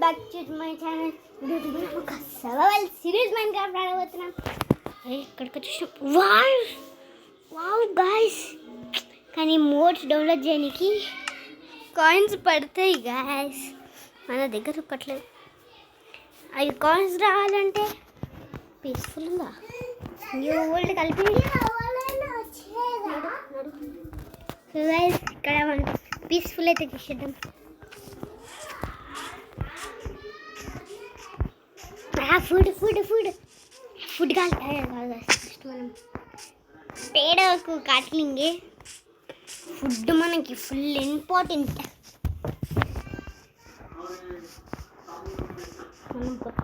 Back to my channel. ఈరోజు మనం ఒక సర్వైవల్ సిరీస్ మైన్క్రాఫ్ట్ ఆడబోతున్నాం. ఇక్కడికి వచ్చేసాం. వావ్ గాయ్స్, కానీ మోడ్స్ డౌన్లోడ్ చేయడానికి కాయిన్స్ పడతాయి గాయ్స్. మన దగ్గర ఒక్కట్లేదు. అవి కాయిన్స్ రావాలంటే పీస్ఫుల్గా న్యూ వరల్డ్ కలిపి గాయ్స్ ఇక్కడ మనం పీస్ఫుల్ అయితే చేసేద్దాం. ఫుడ్ కాదు ఫస్ట్ మనం తేడాకు కాట్లింగ్. ఫుడ్ మనకి ఫుల్ ఇంపార్టెంట్. మనం కొత్త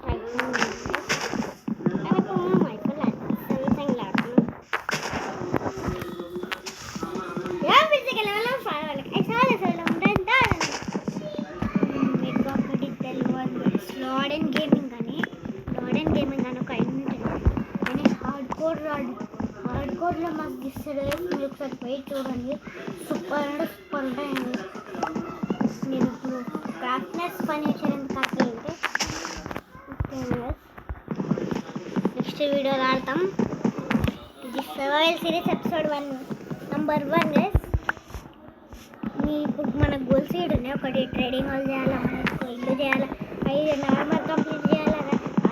హార్డ్ కోడ్లో మాకు ఇస్తాడు. మీరు ఒకసారి పోయి చూడండి. సూపర్ అంటే సూపర్ ఉంటాయండి. నేను ఇప్పుడు క్రాఫ్ట్నెస్ పని చేయడానికి కాకపోతే నెక్స్ట్ వీడియోలో ఆడతాం. ఇది సర్వైవల్ సిరీస్ ఎపిసోడ్ 1 నంబర్ 1 ఇప్పుడు మన గోల్స్ ఏడు ఉన్నాయి. ఒకటి ట్రేడింగ్ హాల్ చేయాలా, మనకు ఇల్లు చేయాలా, 5 నార్మల్ కంప్లీట్ చేయాలా,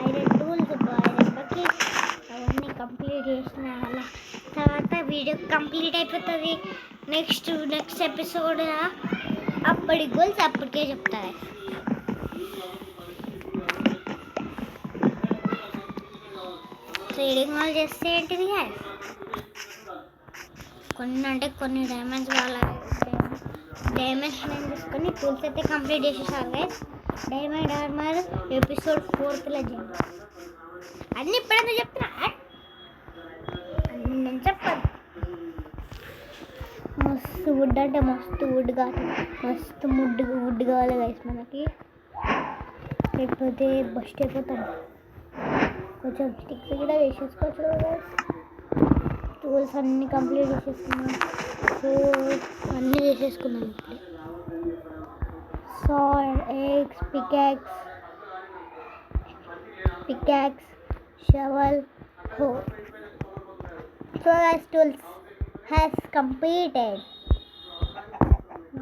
5 టూల్స్, 5 బకెట్స్ అవన్నీ కంప్లీట్ చేసిన తర్వాత వీడియో కంప్లీట్ అయిపోతుంది. నెక్స్ట్ ఎపిసోడ్ అప్పటి గోల్స్ అప్పటికే చెప్తాయి. ట్రేడింగ్ హాల్ చేస్తే ఏంటిది కొన్ని డైమండ్స్ కావాలి. డైమండ్స్ నేను తీసుకొని టూల్స్ అయితే కంప్లీట్ చేసేసాను గైస్. డైమండ్ ఆర్మర్ ఎపిసోడ్ 4లో చేయండి. అన్నీ ఇప్పుడైనా చెప్తున్నా, నేను చెప్పాను. మస్తు వుడ్ అంటే మస్తు వుడ్ కావాలి, మస్తు వుడ్ కావాలి గైస్ మనకి. లేకపోతే బస్ట్ అయిపోతాం. కొంచెం స్టిక్స్ కూడా వేసేసుకోవచ్చు కదా. టూల్స్ అన్నీ కంప్లీట్ చేసేసుకున్నాం. సో అన్నీ చేసేసుకున్నాం ఇప్పుడు. సాల్ట్, ఎగ్స్, పికాక్స్, షవల్, హో. So guys tools has completed.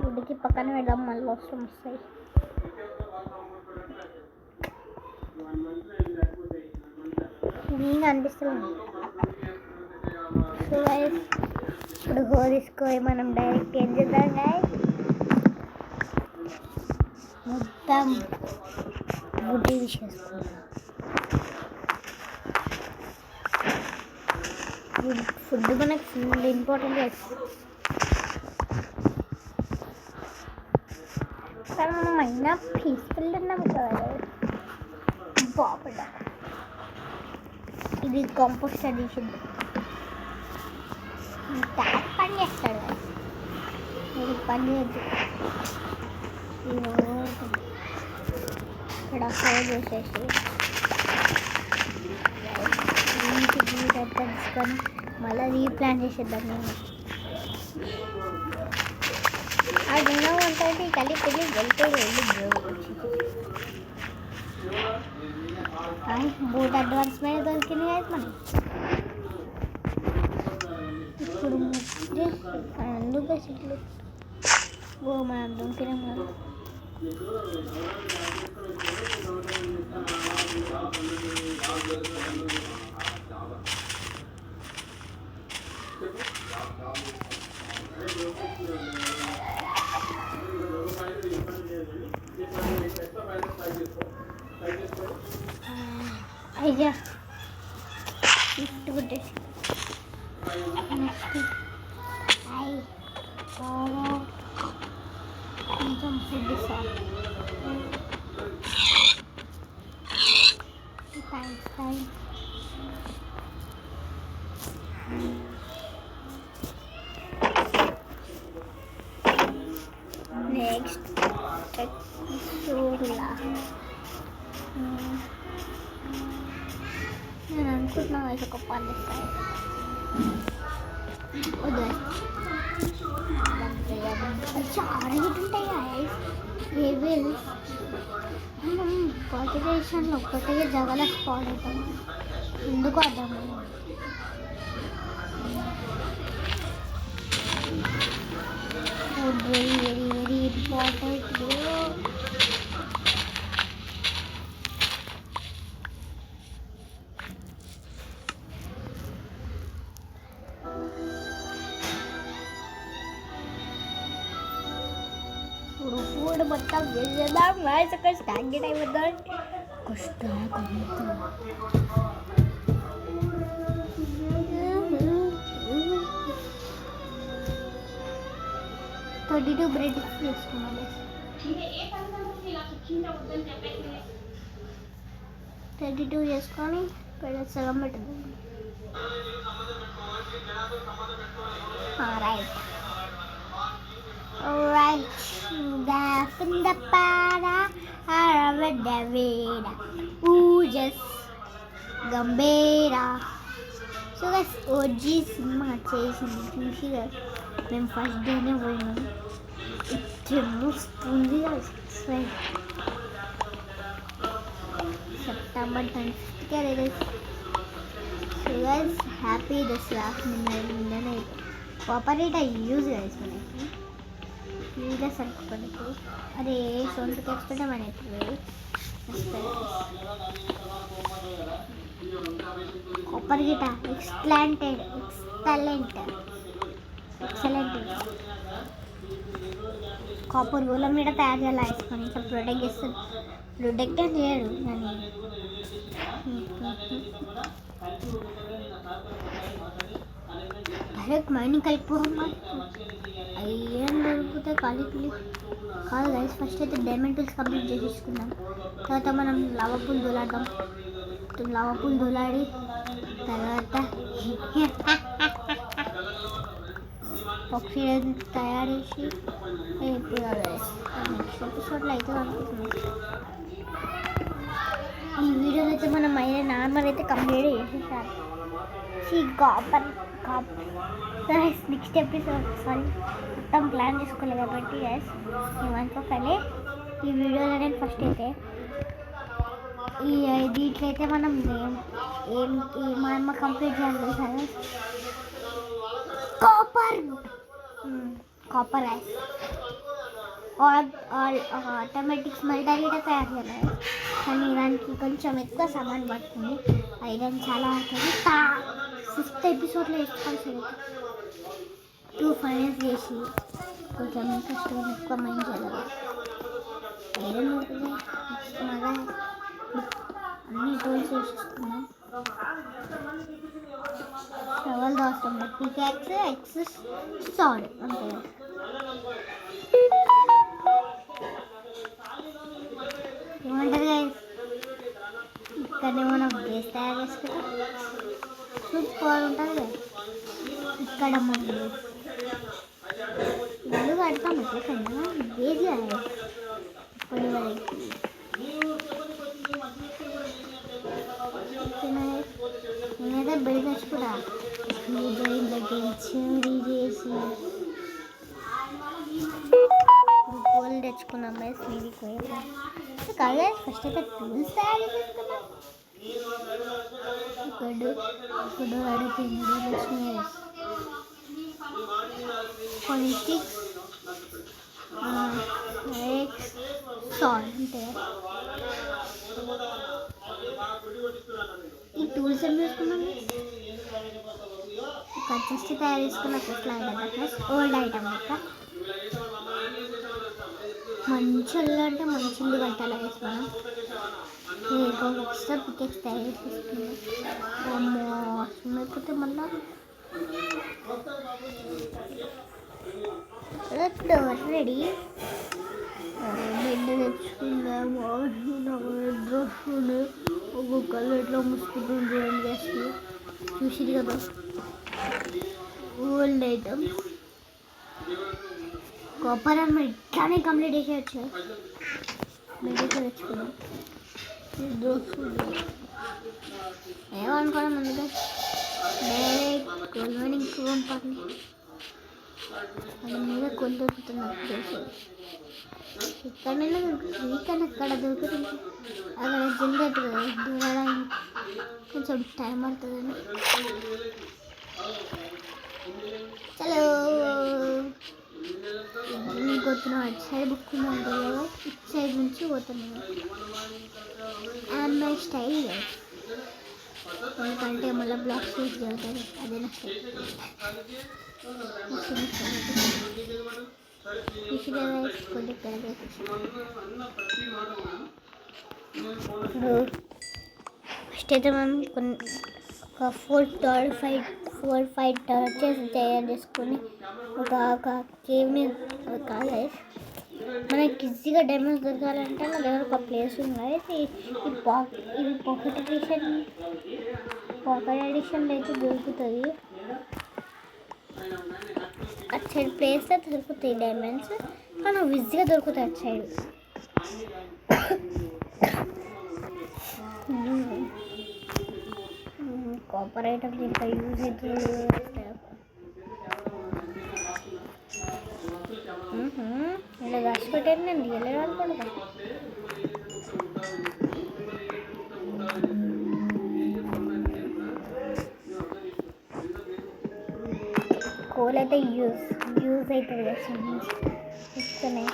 గుడికి పక్కన పెడదాం, మళ్ళీ అవసరం వస్తాయి. ఇంకా అనిపిస్తుంది. సో గైస్ ఇప్పుడు హో తీసుకొని మనం డైరెక్ట్ ఏం చేద్దాం గైస్, మొత్తం గుడ్డి తీసేసుకుందాం. ఫుడ్ మనకు ఫుల్ ఇంపార్టెంట్ గైస్. కానీ మనం అయినా పీస్ఫుల్ ఉన్నాం కదా. బాగుండ ఇది కాంపోస్ట్ తీసింది. ట్యాక్ పని చేస్తాడు కదా, ఇది పని చేయదు. ఇక్కడ హోల్ చేసేసి తీసుకొని మళ్ళీ రీప్లాన్ చేసేద్దాం. నేను అది ఎలా ఉంటుంది కలిపి వెళ్తే బోట్ అడ్వాన్స్మెంట్ దొరికినాయి అయితే మనం. ఇప్పుడు ఎందుకు చెట్లు మనం దొరికినాం కదా. అయ్యా కొట్టేసి కొంచెం ఫుడ్ ఇస్తాను. థ్యాంక్స్. నెక్స్ట్ నేను అనుకుంటున్నా ఒక పని ఇస్తాను. చాలా ఉంటాయి. కాన్సన్ట్రేషన్ ఒక్కటే జగల స్పాట్ అవుతాం ఎందుకు అర్థం food very very very important food మొత్తం వేసేద్దాం రైస్ ఒక స్టాండర్డ్ అయిపోద్దాం కష్టం 32 బ్రెడ్ వేసుకున్నాను 32 వేసుకొని సగం పెట్టదు right Alright, in the para, Aravadaveda, Ujas, Gambera. So guys, OG cinema చేసింది చూసి మేము ఫస్ట్ డేనే పోయినాం వస్తుంది సెప్టెంబర్ 25కే release so guys happy Dussehra నిన్ననే కాపరేట్ యూజ్ గైస్ మనకి యూజెస్ అనుకోండి అరే సొంత తెచ్చుకుంటే మన కాపర్ గిట ఎక్సలెంట్ కాపర్ గోళం మీద తయారు చేయాలి వేసుకొని ఇంకా ప్రొటెక్ట్ చేస్తుంది ప్రొటెక్ట్ అని చేయడు కానీ డైరెక్ట్ మైనింగ్ కలిపిపోమ్మా ఏం దొరికితే కలిపి కాదు గైస్ ఫస్ట్ అయితే డైమండ్ టూల్స్ కంప్లీట్ చేసేసుకుందాం తర్వాత మనం లవా పూలు దొలాడదాం లవా పూలు దొలాడి తర్వాత ఆక్సిజన్ తయారు చేసి నెక్స్ట్ ఎపిసోడ్లో అయితే అనుకుంటున్నాం ఈ వీడియోలో అయితే మనం అయినా నార్మల్ అయితే కంప్లీట్ చేసేసారు నెక్స్ట్ ఎపిసోడ్ సారీ మొత్తం ప్లాన్ చేసుకోలేదు కాబట్టి గైస్ ఏమనుకోకండి ఈ వీడియోలో నేను ఫస్ట్ అయితే దీంట్లో అయితే మనం మనం కంప్లీట్ చేయాలి sir copper guys automatic smelter కూడా తయారు చేయాలి కానీ దానికి కొంచెం ఎక్కువ సామాన్ పడుతుంది ఐరన్ చాలా పడుతుంది 5th ఎపిసోడ్లో వేసుకోవాల్సి 2 ఫైనల్స్ చేసి కొంచెం కష్టం ఎక్కువ మైండ్ చేయాలి ఐరన్ ఉంటుంది మళ్ళా అన్ని టూల్స్ వేసుకున్నాం షవల్ దోస్తాం పికాక్స్ ఎక్సెస్ సాడ్ అంతే ఏమంటారు గైస్ ఇక్కడనే మనం బేస్ తయారు చేసుకుంటాం సూపర్ ఉంటుంది ఇక్కడ మనం ఇల్లు కడతాం ఎట్లకన్నా బేస్ కొన్ని వరకు నేనైతే బిల్డర్స్ కూడా చెరీ చేసి గోల్డ్ తెచ్చుకున్నాం గైస్ మీది పోయేదా కాదు ఫస్ట్ అయితే టూల్స్ తయారు చేసుకున్నాం ఇప్పుడు అడుగుతుంది కొన్ని స్టిక్స్ సాల్ట్ అంటే ఈ టూల్స్ ఏం చేసుకున్నాం ఇక్కడ జస్ట్ తయారు చేసుకున్న స్లైడ్ అంటే ఓల్డ్ ఐటమ్ లెక్క మంచి ఇల్లు అంటే మంచి ఇల్లు కట్టాలి వేసి మనం ఎక్స్ట్రా పికెక్స్ తయారు చేసుకుంటాం లేకపోతే మళ్ళీ రెడీ బెడ్ తెచ్చుకుందాము డ్రెస్ ఒక్కొక్కళ్ళు ఎట్లా ముసుకుంటుంది చూడండి జస్ట్ చూసిరు కదా ఓల్డ్ ఐటమ్ కాపర్ అని ఇట్లానే కంప్లీట్ చేసేయచ్చు బెడ్ తెచ్చుకున్నాం ఏమనుకోవడం ముందుగా డైరెక్ట్ గోల్వెనింగ్ రూమ్ పని అది మీద కొలు దొరుకుతుంది నాకు తెలుసు ఇక్కడైనా దొరుకుతుంది ఇక్కడ ఎక్కడ దొరుకుతుంది అక్కడ జనరేటర్ దూరడానికి కొంచెం టైం పడుతుందండి. చలో నేను పోతున్నాం, అటు సైడ్ బుక్ ఉందంటే ఇటు సైడ్ నుంచి పోతున్నాను. అండ్ మై స్టైల్ ఎందుకంటే మళ్ళీ బ్లాక్ షూట్ జరుగుతుంది, అదే నా స్టైల్. కొన్ని ఇప్పుడు ఫస్ట్ అయితే మనం ఒక 4-5 టార్చెస్ తయారు చేసుకొని ఒక కేవ్ని కాదు మనకి ఈజీగా డైమండ్స్ దొరకాలంటే నా దగ్గర ఒక ప్లేస్ ఉన్నాయి. ఇవి పాకెట్ ఎడిషన్లో అయితే దొరుకుతుంది. అటు సైడ్ ప్లేస్లో దొరుకుతాయి డైమండ్స్, కానీ ఈజీగా దొరుకుతాయి అటు సైడ్. కాపర్ ఐటమ్స్ ఇంకా యూజ్ అవుతుంది. ఇలా దాచిపెట్టాను నేను రియల్గా అనుకుంటా. కోల్ అయితే యూజ్ అవుతుంది ఇస్తూనే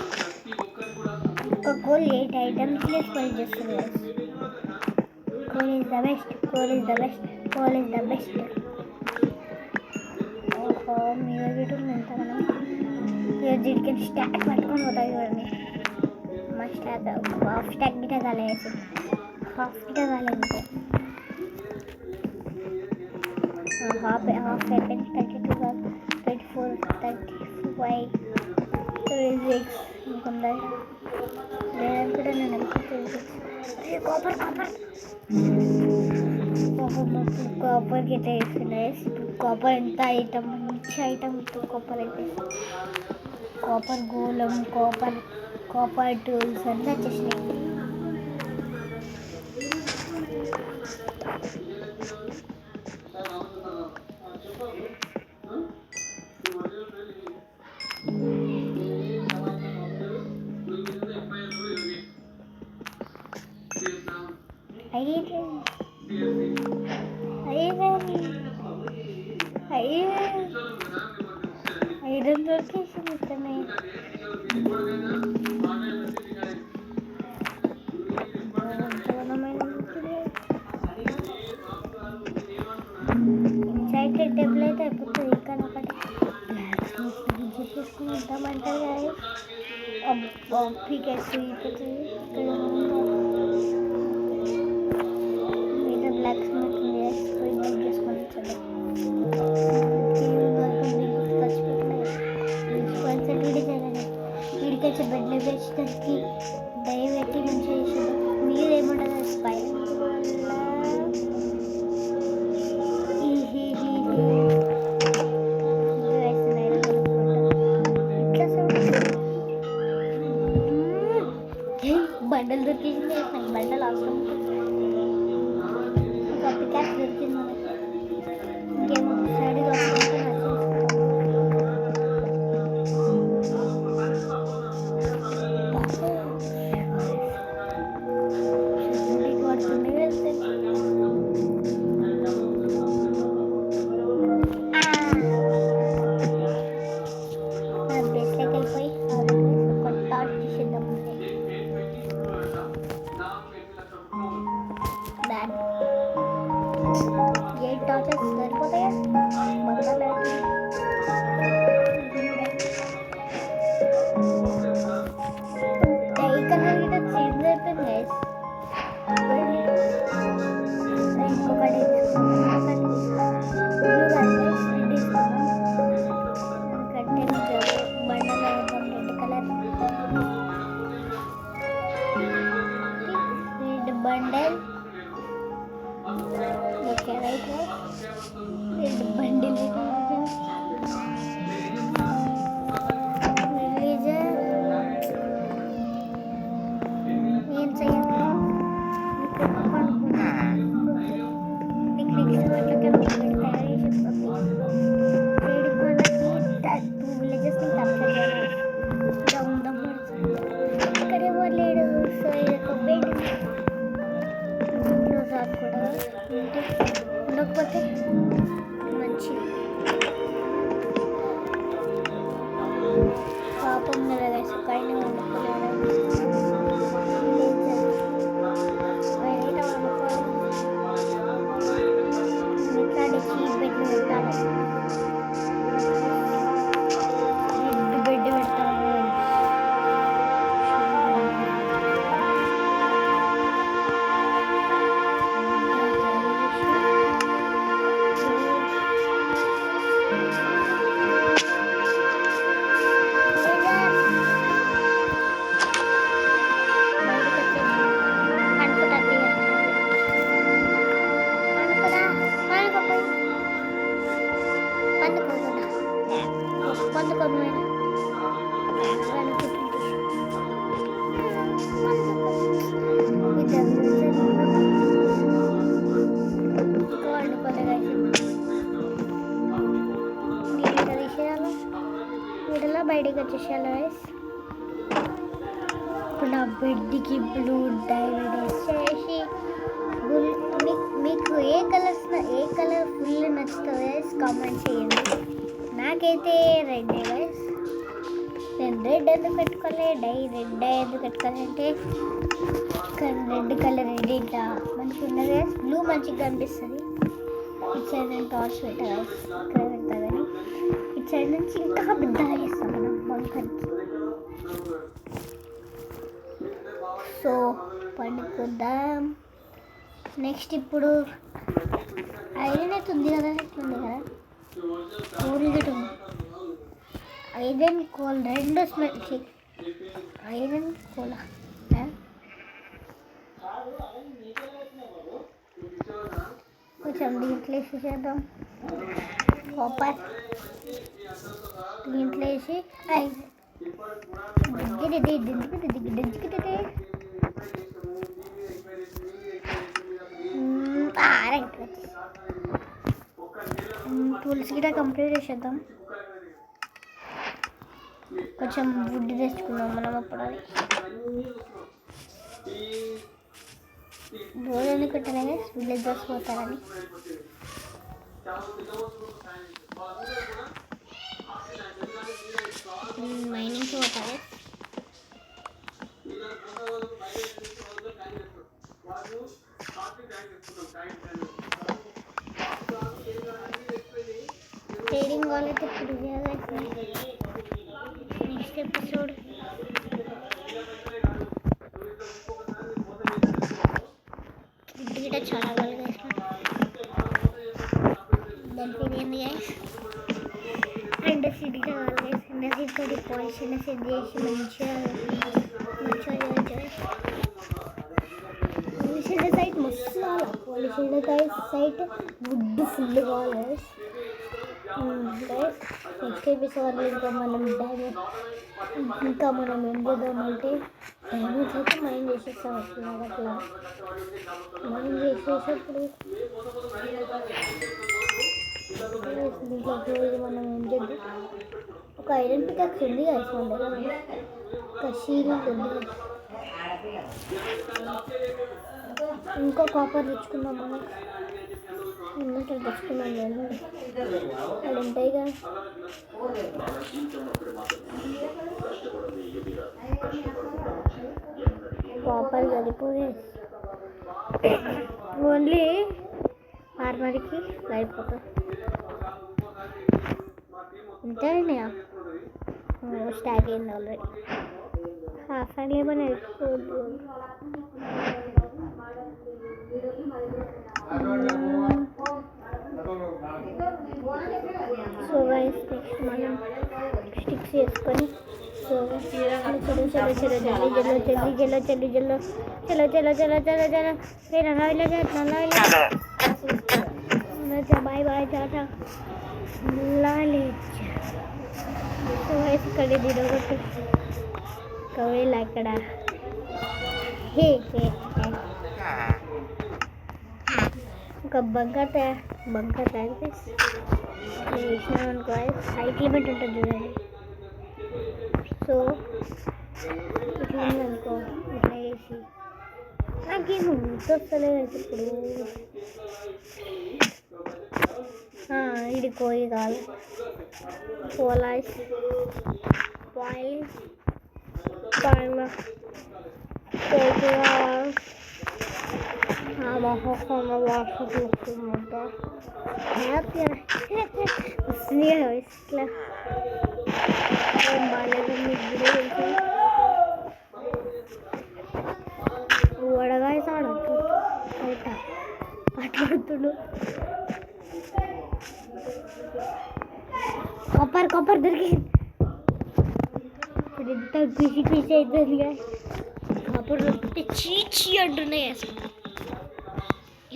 ఒక కోల్ 8 ఐటమ్స్ స్పెల్ చేస్తుంది. Coal is the best. ఓహో మీరు వీటిని ఎంత మనం దీనికి స్టాక్ పట్టుకొని పోతాయి చూడండి. మా స్టాక్ హాఫ్ స్టాక్ గిట కాలేదు, హాఫ్ అయిపోయింది. 32, 34, 35, 36 అనుకుందా. లేదని కూడా నేను కాపర్ గిట్ట వేస్తున్నాయి. కాపర్ ఎంత ఐటమ్, మంచి ఐటమ్. కాపర్ అయితే కాపర్ గోళం, కాపర్ టూల్స్ అన్నీ వచ్చేసినాయి. ఐరన్ దొరికేసింది ఇక్కడనే. ఇన్సైడ్ టేబుల్ అయితే అయిపోతుంది. ఇక్కడ ఒకటి చేసుకుని ఉంటామంటారు కానీ పీకెట్స్ అయిపోతుంది. మీద బ్లాక్ స్మిత్ చేసుకొని వచ్చాడు. వీడికొచ్చి బెడ్లు వేసేసరికి దయవెట్టి మంచి చేసాడు. మీరేమంటారు స్పైన్ వల్ల బండలు దొరికింది. బండలు అవసరం. ఒక పికాస్ దొరికింది మనకి. ఇంకేమో సైడ్గా వస్తుంటే సరిపోతాయా మొదలు చేంజ్ అయిపోయింది. ఇంకొకటి బండలు red colour red bundle. Okay right red bundle ఏం చేయాలి తయారు చేసి 2 విలేజెస్ని క్యాప్చర్ చేయాలి. ఇక్కడే లేడు. సో ఇది ఒక బెడ్ వచ్చేసాను గైస్. ఇప్పుడు నా బెడ్కి బ్లూ డైమండ్ వేసేసి మీకు ఏ కలర్ ఫుల్ నచ్చుతుంది గైస్ కామెంట్ చేయండి. నాకైతే రెడ్ గైస్. నేను రెడ్ ఎందుకు పెట్టుకోవాలి, రెడ్ ఎందుకు పెట్టుకోవాలంటే రెడ్ కలర్ ఎడిట్ మంచిగా ఉన్నది గైస్. బ్లూ మంచిగా కనిపిస్తుంది. ఇటు సైడ్ నేను టార్చ్ పెట్టా గైస్, ఇక్కడ పెడతా కానీ ఇటు సైడ్ నుంచి ఇంకా పెద్దగా చేస్తాం మనం బంకర్కి. సో పండుకుందాం. నెక్స్ట్ ఇప్పుడు ఐరన్ అయితే ఉంది కదా, ఇట్లుంది కదా ఊరిగట్ ఉంది. ఐరన్ కోల్ రెండు స్మెల్ ఐరన్ కోలా కొంచెం దీంట్లో వేసి చేద్దాం. కాపర్ దీంట్లో వేసి టూల్స్ గిట్లా కంప్లీట్ చేసేద్దాం. కొంచెం వుడ్ తెచ్చుకుందాం మనం అప్పుడు. రోజు కొట్టానే విలేజర్స్ పోతారని. మైనింగ్కి పోతారు. ట్రేడింగ్ వాళ్ళైతే ఇప్పుడు నెక్స్ట్ ఎపిసోడ్ గిట్ట చాలా బాగా వేసిన దాని పేరు ఏంది గైస్, ఇండస్ట్రీ కావాలి గైస్. ఇండస్ట్రీ తోటి పాలిష్ ఇండస్ట్రీ చేసి మంచిగా పాలిష్ సైట్ మస్తు కావాలి. పాలిష్ సైట్ వుడ్ ఫుల్ కావాలి గైస్. నెక్స్ట్ ఎపిసోడ్ ఇంకా మనం ఏం చేద్దామంటే డైమండ్స్ అయితే మైండ్ చేసేస్తాం. అట్లా మైండ్ చేసేటప్పుడు దీంట్లో మనం ఏం చేద్దాం, ఒక ఐరన్ పికాక్స్ ఉంది కదా మన దగ్గర, ఒక షీల్డ్ ఉంది, ఇంకో కాపర్ తెచ్చుకుందాం. మనం ఉన్నట్టు తెచ్చుకున్నాం నేను అది ఉంటాయి కదా. కాపర్ సరిపోయి ఓన్లీ ఫార్మర్కి సరిపోతుంది. ఇంతేనా స్టాక్ అయింది ఆల్రెడీ. హాఫ్ అండ్ ఏమైనా ఎక్కువ. సో గైస్ నెక్స్ట్ మనం స్టిక్స్ చేసుకొని సో చలో బాయ్ బాయ్ టాటా లాలేజ్. సో గైస్ ఇక్కడ దిగొట్టు కవేళ అక్కడ ఒక బంకర్ తయారు చేసి వేసినాం అనుకో, హైట్ లిమిట్ ఉంటుంది చూడండి. సో ఇట్లా ఉందనుకో, ఇట్లా వేసి నాకేం గుర్తొస్తలేదు ఇప్పుడు. ఇది కోయి కాదు, పోలాయిస్ ఇట్లా బాగాలేదు. వడగాయ సాడట్టు మాట్లాడుతుడు. కొబ్బరి దొరికింది. ఇప్పుడు ఎంత ఖుషి అవుతుంది. కొబ్బరి దొరికితే చీచి అంటున్నాయి అసలు.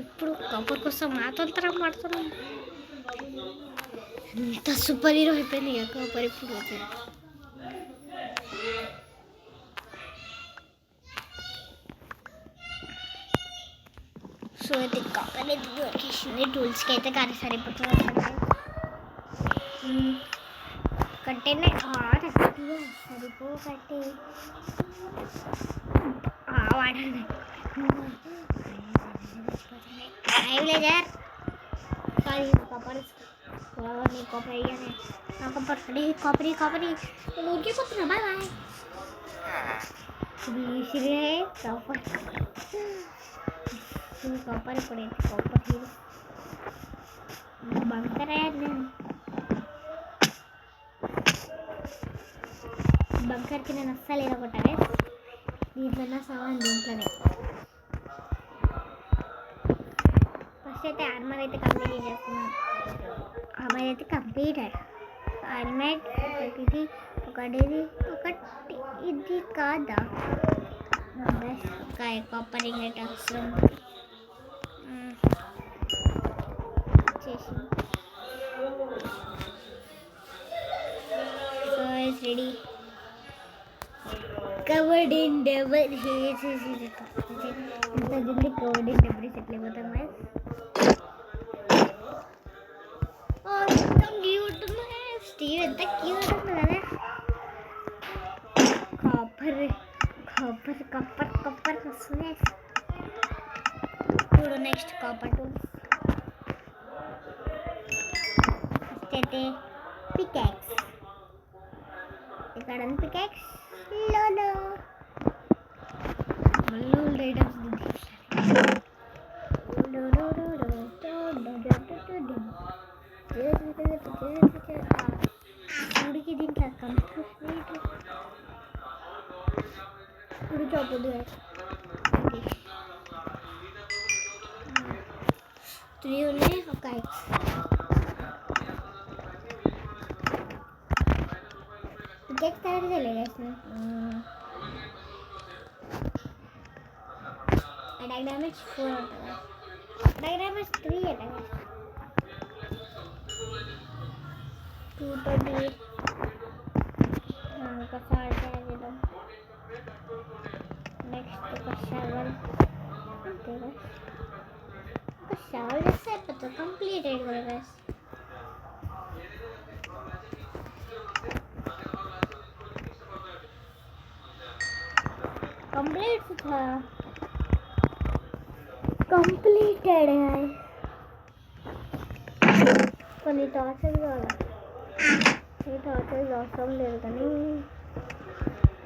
ఇప్పుడు కొబ్బరి కోసం మాతంతరం పడుతున్నాం. ఎంత సూపర్ హీరో అయిపోయింది ఇక కొబ్బరి ఇప్పుడు అవుతుంది. సో అయితే కొబ్బరి దొరికేసింది. టూల్స్కి అయితే కానీ సరిపోతుంది. కంటైనర్ గట్టిగా సరిపోకట్టి వాడండి విలేజర్ సారీ కాపర్ నీ కాపర్ అయ్యానే నా కాపర్ కాపరీ కాపరీ నేను ఊరికిపోతున్నా బాయ్ బాయ్ సిరే కాపర్ కాపర్ పడేది కాపర్ హీరో బంకర్ అయ్యాను నేను బంకర్కి నేను అస్సలు ఏదొకటే దీంట్లో నా సామాన్ దీంట్లోనే ఫస్ట్ అయితే ఆర్మర్ అయితే కంప్లీట్ చేస్తున్నాను ఆర్మర్ అయితే కంప్లీటెడ్ ఆర్మర్ ఒకటి ఒకటి ఇది కాదా కాపర్ ఇంగట్ అవసరం చేసి so it's ready covered in debris ఇంత జల్దీ covered in debris ఎట్లా అయిపోతాం guys క్యూట్ స్టీవ్ ఎంత క్యూట్ ఉంది కదా కాపర్ వస్తుంది చూడు నెక్స్ట్ కాపర్ టూల్స్ ఫస్ట్ అయితే పికాక్స్ ఇక్కడ పికాక్స్ లోలో మళ్ళీ ఐటమ్స్ ఉడికి దీంట్లో కంప్లీట్ ఉడికిపోద్దు 3 ఉన్నాయి ఒక పికెక్స్ తయారు చేయలేదు అటాక్ డ్యామేజ్ 4 ఉంటుంది అటాక్ డ్యామేజ్ 3 అటాక్ 230 ఒకసారి చేద్దాం నెక్స్ట్ ఒక షవల్ అంతేగా ఒక షవల్ చేస్తే అయిపోతుంది కంప్లీట్ అయ్యి కూడా గైస్ completed guys కొన్ని టార్చర్ కావాలి ఈ టార్చర్ అవసరం లేదు కానీ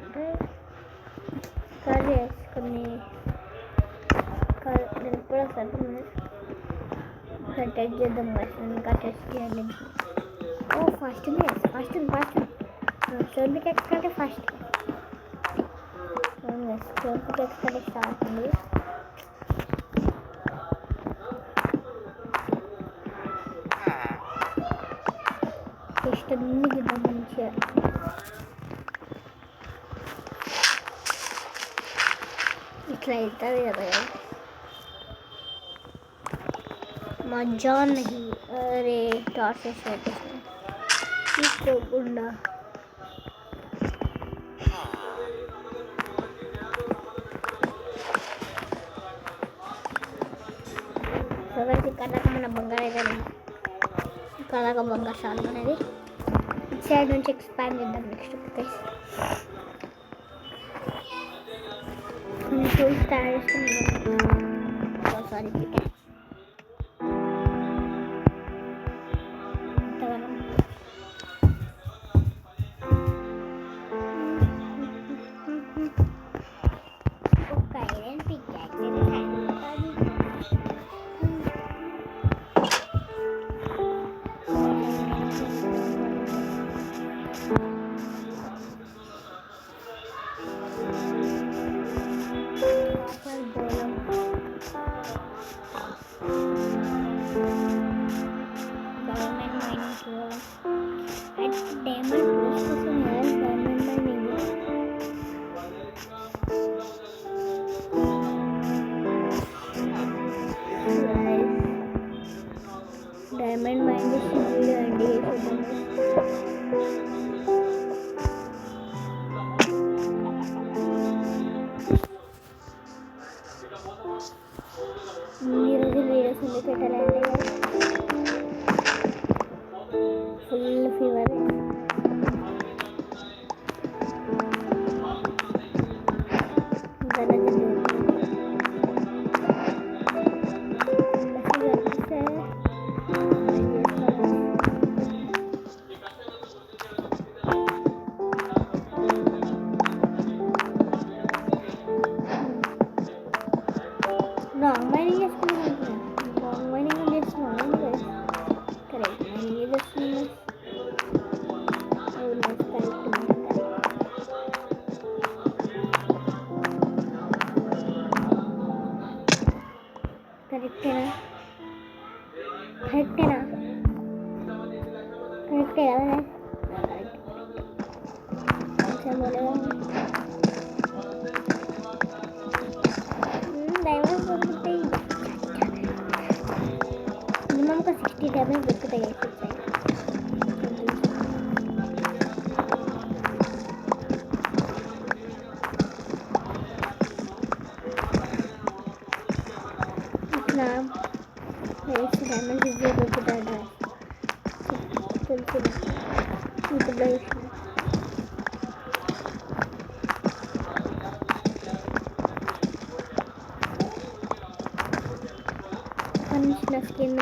అంటే కానీ కొన్ని నేను కూడా సరే టెస్ట్ చేద్దాం ఇంకా టెస్ట్ చేయాలి ఓ ఫస్ట్ స్టోన్ పికెక్స్ కంటే ఫస్ట్ స్టోన్ పికెక్స్ కంటే స్టార్ట్ ఉంది టెస్ట్ అన్ని గిద్దాం మంచిగా ఇట్లా అవుతుంది కదా मजा नहीं अरे टॉर्चेस इसको गुंडा सगळं कलाका మన బంగారే కదా కలాగా బంగారు షాల్ అనేది ఇట్ సైడ్ నుంచి ఎక్స్పాండ్ చేద్దాం next place full star sorry diamond mind shield अंडी వీడియోస్ ఎందుకు పెట్టాలంటే ఫుల్ ఫీవర్ రాంగ్ మైనింగ్ చేసుకున్నాను. రాంగ్ మైనింగ్ చేస్తున్నాను. కరెక్ట్ మైనింగ్ చేస్తున్నాను. కరెక్టేనా? కరెక్టేనా? కరెక్టే కదా? డైమండ్స్ దొరుకుతాయి. మినిమం ఒక 60 డైమండ్స్ దొరుకుతాయి. ఇట్లా డైమండ్స్ ఈజీగా దొరుకుతాయి. తెలుసు యూట్యూబ్లో చిన్న స్కిన్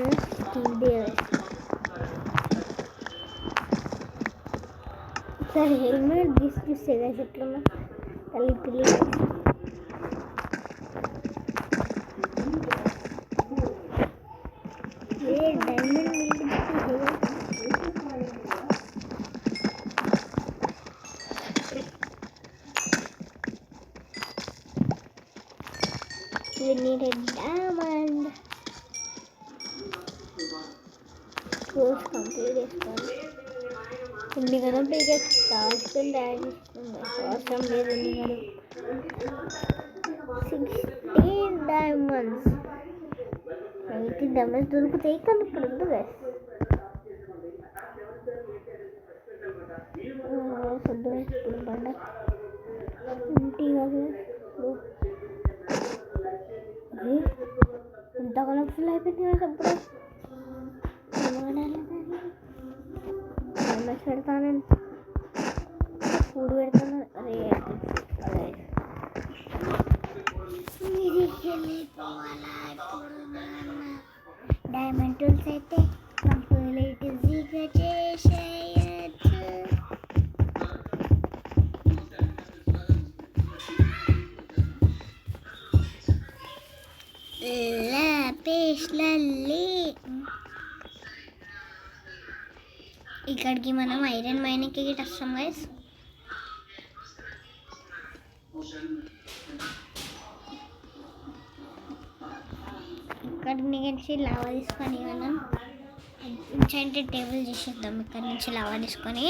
ఒకసారి హెల్మెట్ తీసుకొస్తే ఎట్లున్నా తల్లి పిల్లి diamond we need a diamond. Course complete చేసుకోండి. ఎందుకన్నా పైగా తాజుకొని తయారు చేసుకుంది అవసరం లేదు. ఎందుకని 16 డైమండ్స్ 80 డైమండ్స్ దొరుకుతాయి. కానీ ఇక్కడ ఉంది సొద్దు ఇప్పుడు పండ ఇంటి కాదు ఎంత కలర్ఫుల్ అయిపోయింది కదా. అప్పుడు పెడతాను ఫుడ్ పెడతాను. అదే డైమండ్ టూల్స్ అయితే కంప్లీట్ ఈజీగా చేసేయచ్చు. ఇక్కడికి మనం ఐరన్ మైనింగ్కి వస్తాం గైస్. ఇక్కడి నుంచి లావా తీసుకొని మనం ఎంచాంటెడ్ టేబుల్ చేసేద్దాం. ఇక్కడ నుంచి లావా తీసుకొని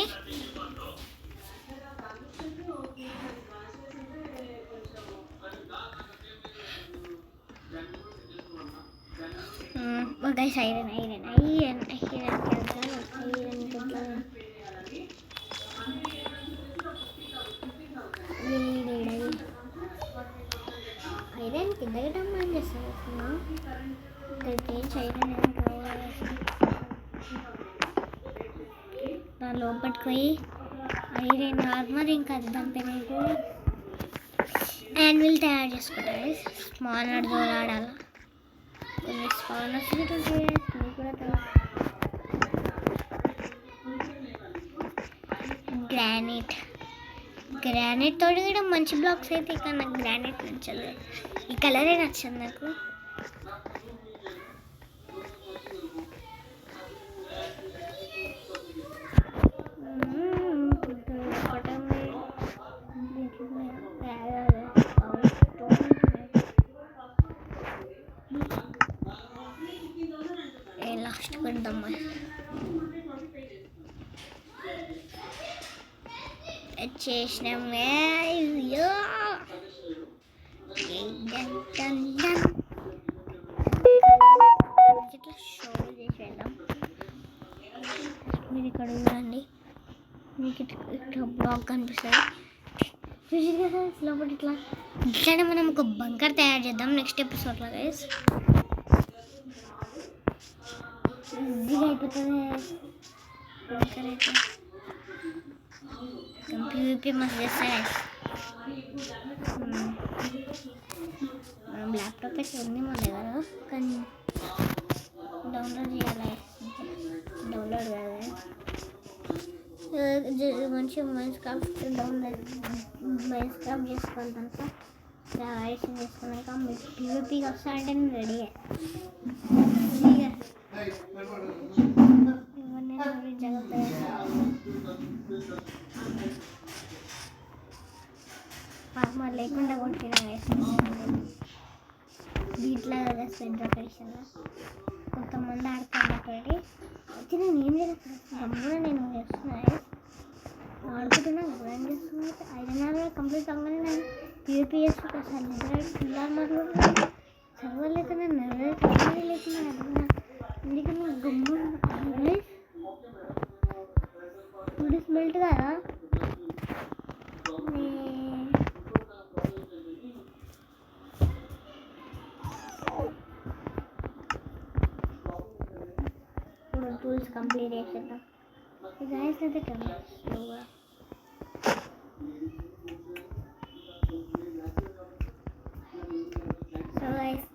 guys iron iron iron iron iron కింద గట్టమని చేస్తాను. ఇక్కడికి ఐరన్ దాని లోపలికి పోయి ఐరన్ ఆర్మర్ ఇంకా దాని పేరు యాన్విల్ తయారు చేసుకుంటారు. స్పానర్ దోలాడాలి. కొన్ని స్పానర్స్ కూడా ఉంటాయి. గ్రానైట్ తోటి కూడా మంచి బ్లాక్స్ అయితే ఇక్కడ నాకు గ్రానైట్ నచ్చదు. ఈ కలరే నచ్చదు నాకు. లాస్ట్ పెడదాం. చేసినాం ఇట్లా షో చేసి వెళ్దాం. మీరు ఇక్కడ ఉందండి. మీకు ఇట్లా బ్లాక్ కనిపిస్తుంది చూసి కదా. లోపల ఇట్లానే మనం ఒక బంకర్ తయారు చేద్దాం నెక్స్ట్ ఎపిసోడ్లో గైస్. ఈజీగా అయిపోతుంది బంకర్ అయితే. PvP మస్తు చేస్తాయి. మనం ల్యాప్టాప్ అయితే ఉంది మన దగ్గర, కానీ డౌన్లోడ్ చేయాలి. డౌన్లోడ్ కాదు మంచిగా మైన్స్ క్రాఫ్ట్ చేసుకుంటాను. వైరషన్ చేసుకున్నాక మీకు పీవీపీకి వస్తా అంటే నేను రెడీ పాప లేకుండా కొట్టిన వీటిలో స్పెండ్ ఆపరేషన్లో కొంతమంది ఆడుతున్నటువంటి వచ్చి నేను ఏం లేదు గమ్మున నేను చేస్తున్నా ఆడుకుంటున్నా ఏం చేస్తున్నా 5 కంప్లీట్ అవ్వగానే నేను పీవీపీఎస్ ఒకసారి నిద్ర పిల్లలు మాట్లాడుతున్నాను చదవలేక నేను లేకుండా అడుగుతున్నా అందుకే నేను గమ్మున ఇప్పుడు స్మెల్ట్ కదా టూల్స్ కంప్లీట్ చేసేద్దాం గైస్ అయితే స్లోగా so guys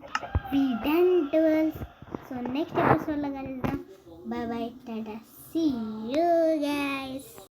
we done tools so next ఎపిసోడ్లో కలుద్దాం bye bye tata see you guys